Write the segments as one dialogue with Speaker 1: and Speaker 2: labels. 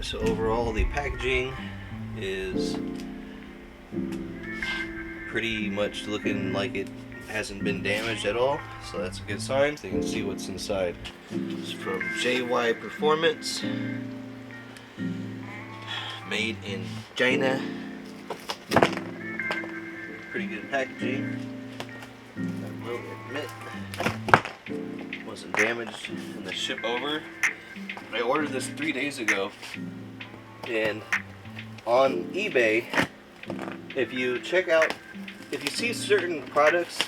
Speaker 1: So overall, the packaging is pretty much looking like it hasn't been damaged at all, so that's a good sign. So you can see what's inside. It's from JY Performance, made in China. Pretty good packaging, I will admit. Wasn't damaged in the ship over. I ordered this 3 days ago, and on eBay, if you see certain products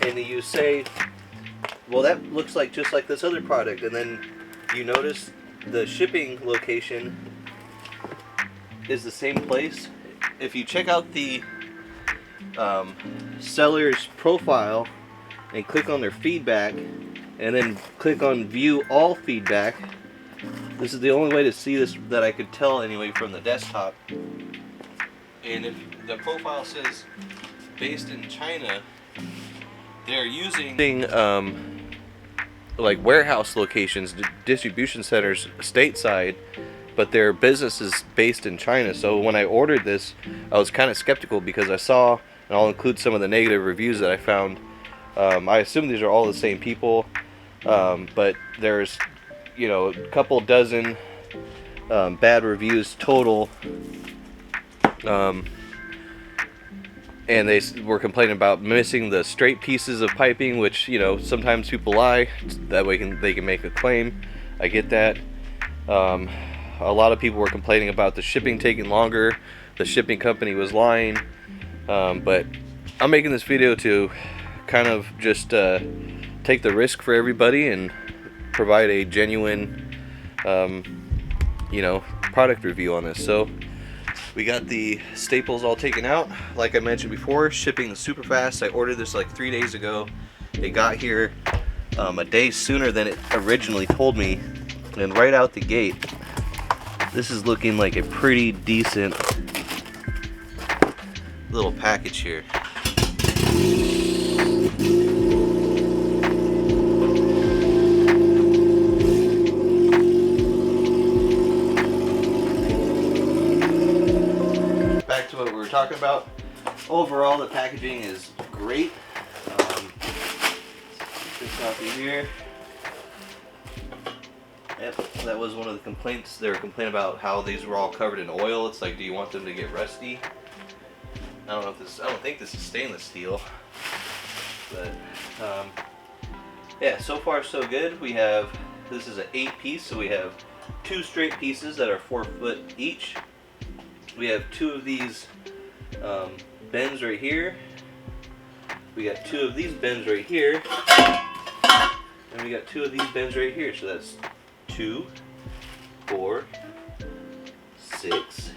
Speaker 1: and you say, well, that looks like just like this other product, and then you notice the shipping location is the same place, if you check out the seller's profile and click on their feedback and then click on view all feedback, this is the only way to see this that I could tell anyway from the desktop. And if the profile says based in China, they're using like warehouse locations, distribution centers stateside, but their business is based in China. So when I ordered this, I was kind of skeptical because I saw, and I'll include some of the negative reviews that I found. I assume these are all the same people, but there's, you know, a couple dozen bad reviews total, and they were complaining about missing the straight pieces of piping, which, you know, sometimes people lie, that way they can make a claim. I get that. A lot of people were complaining about the shipping taking longer. The shipping company was lying, but I'm making this video to kind of just take the risk for everybody and provide a genuine you know, product review on this. So we got the staples all taken out. Like I mentioned before, shipping is super fast. I ordered this like 3 days ago. It got here a day sooner than it originally told me, and right out the gate, this is looking like a pretty decent little package here. Back to what we were talking about. Overall, the packaging is great. This off of here. Yep, that was one of the complaints. They were complaining about how these were all covered in oil. It's like, do you want them to get rusty? I don't know if this. I don't think this is stainless steel. But yeah, so far so good. We have, this is an 8-piece, so we have 2 straight pieces that are 4 foot each. We have 2 of these bends right here. We got 2 of these bends right here, and we got 2 of these bends right here. So that's 2, 4, 6,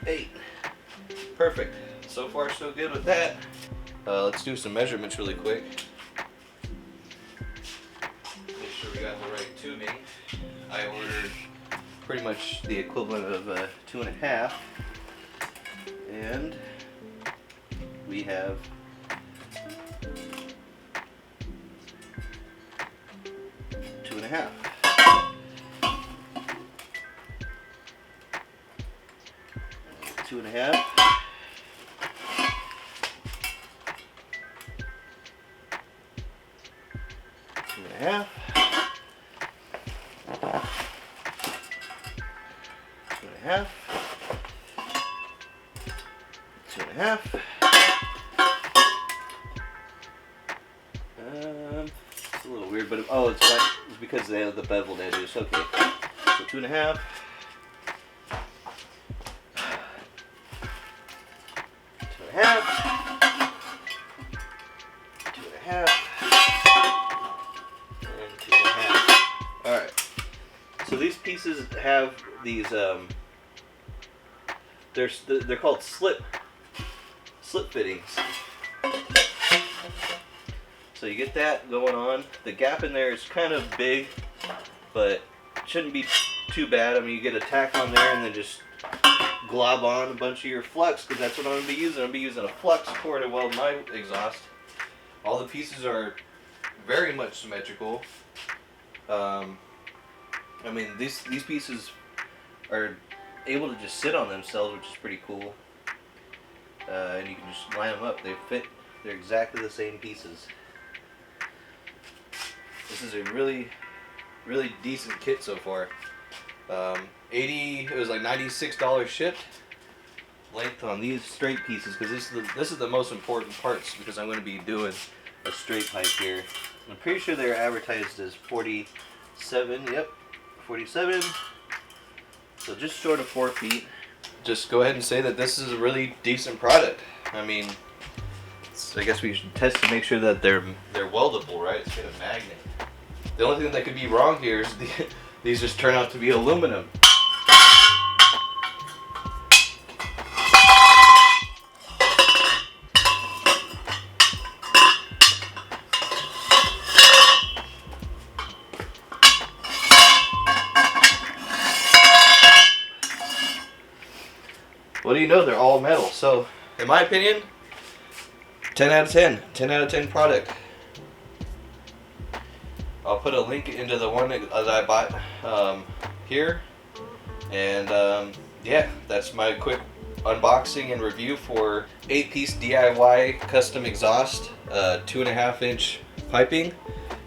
Speaker 1: 8. Perfect. So far so good with that. Let's do some measurements really quick. Make sure we got the right tubing. I ordered pretty much the equivalent of 2.5, and we have 2.5. Two and a half. Two and a half. 2.5. 2.5. It's a little weird, but oh, it's because they have the beveled edges. Okay, so 2.5. 2.5. 2.5. And 2.5. All right. So these pieces have these. They're called slip fittings. So you get that going on. The gap in there is kind of big, but shouldn't be too bad. I mean, you get a tack on there and then just glob on a bunch of your flux, because that's what I'm going to be using. I'm going to be using a flux core to weld my exhaust. All the pieces are very much symmetrical. I mean, these pieces are able to just sit on themselves, which is pretty cool. And you can just line them up. They fit. They're exactly the same pieces. This is a really decent kit so far. It was like $96 shipped. Length on these straight pieces, because this is the most important parts, because I'm going to be doing a straight pipe here. I'm pretty sure they're advertised as 47. Yep, 47. So just short of 4 feet. Just go ahead and say that this is a really decent product. I mean, I guess we should test to make sure that they're weldable, right? It's made of magnet. The only thing that could be wrong here is these just turn out to be aluminum. What do you know? They're all metal. So, in my opinion, 10 out of 10. 10 out of 10 product. I'll put a link into the one that I bought here. And yeah, that's my quick unboxing and review for 8-piece DIY custom exhaust, 2.5-inch piping.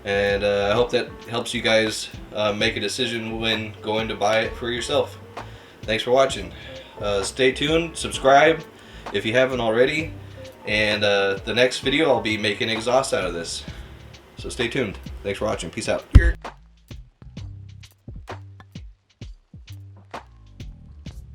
Speaker 1: And I hope that helps you guys make a decision when going to buy it for yourself. Thanks for watching. Stay tuned, subscribe if you haven't already, and the next video I'll be making exhaust out of this. So stay tuned. Thanks for watching. Peace out.